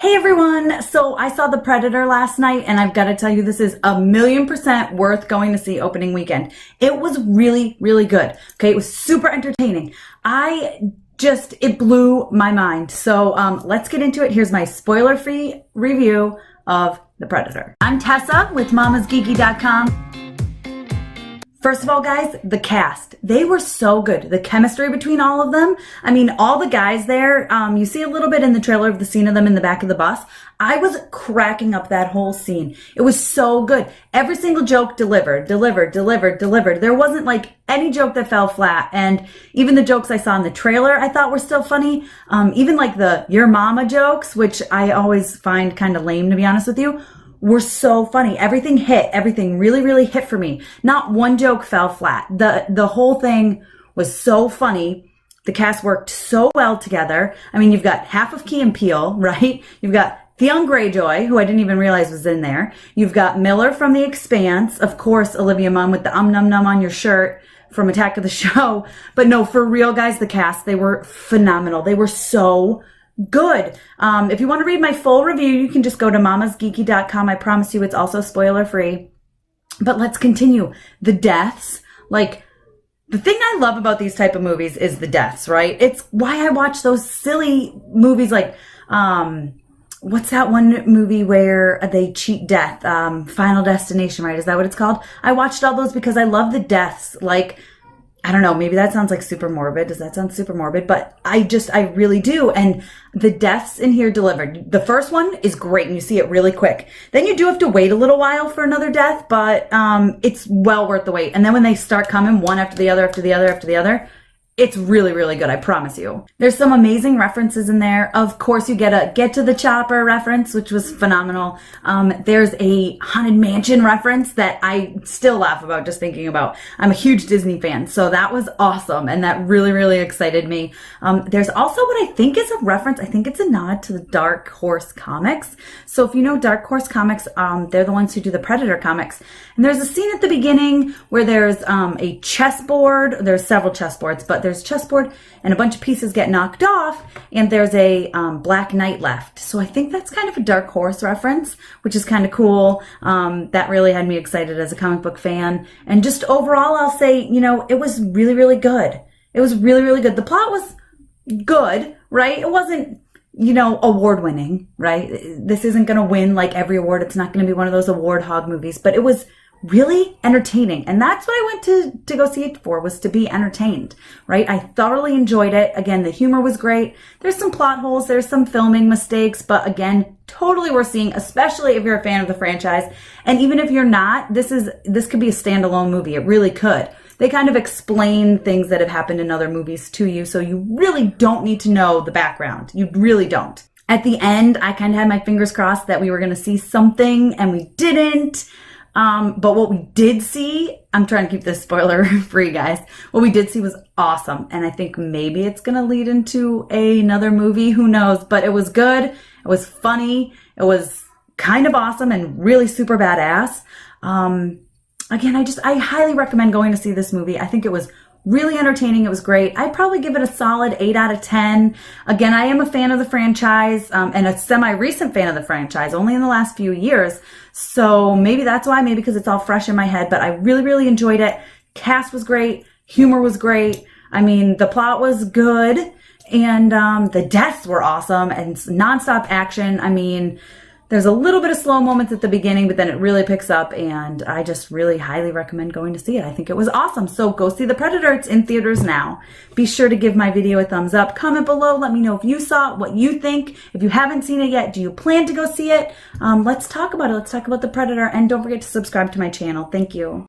Hey everyone! So I saw The Predator last night and I've got to tell you this is 1,000,000% worth going to see opening weekend. It was really, really good. Okay, it was super entertaining. It blew my mind. So let's get into it. Here's my spoiler-free review of The Predator. I'm Tessa with mamasgeeky.com. First of all, guys, the cast. They were so good. The chemistry between all of them. I mean, all the guys there, you see a little bit in the trailer of the scene of them in the back of the bus. I was cracking up that whole scene. It was so good. Every single joke delivered. There wasn't like any joke that fell flat. And even the jokes I saw in the trailer I thought were still funny. Even like the your mama jokes, which I always find kind of lame, to be honest with you, were so funny. Everything hit. Everything really, really hit for me. Not one joke fell flat. The whole thing was so funny. The cast worked so well together. I mean, you've got half of Key and Peele, right? You've got Theon Greyjoy, who I didn't even realize was in there. You've got Miller from The Expanse. Of course, Olivia Munn with the num num on your shirt from Attack of the Show. But no, for real, guys, the cast, they were phenomenal. They were so good. If you want to read my full review, you can just go to mamasgeeky.com. I promise you it's also spoiler free. But let's continue. The deaths, like, the thing I love about these type of movies is the deaths, right? It's why I watch those silly movies like, what's that one movie where they cheat death? Final Destination, right? Is that what it's called? I watched all those because I love the deaths. Like, I don't know, maybe that sounds like super morbid. Does that sound super morbid? But I really do. And the deaths in here delivered. The first one is great and you see it really quick. Then you do have to wait a little while for another death, but it's well worth the wait. And then when they start coming one after the other, after the other, after the other, it's really, really good, I promise you. There's some amazing references in there. Of course, you get a Get to the Chopper reference, which was phenomenal. There's a Haunted Mansion reference that I still laugh about just thinking about. I'm a huge Disney fan, so that was awesome, and that really, really excited me. There's also what I think is a reference. I think it's a nod to the Dark Horse comics. So if you know Dark Horse comics, they're the ones who do the Predator comics. And there's a scene at the beginning where there's a chessboard. There's several chessboards, but there's a chessboard and a bunch of pieces get knocked off and there's a black knight left. So I think that's kind of a Dark Horse reference, which is kind of cool. That really had me excited as a comic book fan. And just overall, I'll say, you know, it was really, really good. It was really, really good. The plot was good, right? It wasn't, you know, award winning, right? This isn't going to win like every award. It's not going to be one of those award hog movies, but it was really entertaining. And that's what I went to go see it for, was to be entertained, right? I thoroughly enjoyed it. Again, the humor was great. There's some plot holes, there's some filming mistakes, but again, totally worth seeing, especially if you're a fan of the franchise. And even if you're not, this could be a standalone movie. It really could. They kind of explain things that have happened in other movies to you, so you really don't need to know the background. You really don't. At the end, I kind of had my fingers crossed that we were going to see something, and we didn't. But what we did see, I'm trying to keep this spoiler free, guys. What we did see was awesome. And I think maybe it's going to lead into another movie. Who knows? But it was good. It was funny. It was kind of awesome and really super badass. Again, I highly recommend going to see this movie. I think it was really entertaining. It was great. I'd probably give it a solid 8 out of 10. Again, I am a fan of the franchise, and a semi-recent fan of the franchise, only in the last few years. So maybe that's why, maybe because it's all fresh in my head, but I really, really enjoyed it. Cast was great. Humor was great. I mean, the plot was good, and the deaths were awesome, and nonstop action. I mean, there's a little bit of slow moments at the beginning, but then it really picks up, and I just really highly recommend going to see it. I think it was awesome. So go see The Predator. It's in theaters now. Be sure to give my video a thumbs up. Comment below. Let me know if you saw it, what you think. If you haven't seen it yet, do you plan to go see it? Let's talk about it. Let's talk about The Predator, and don't forget to subscribe to my channel. Thank you.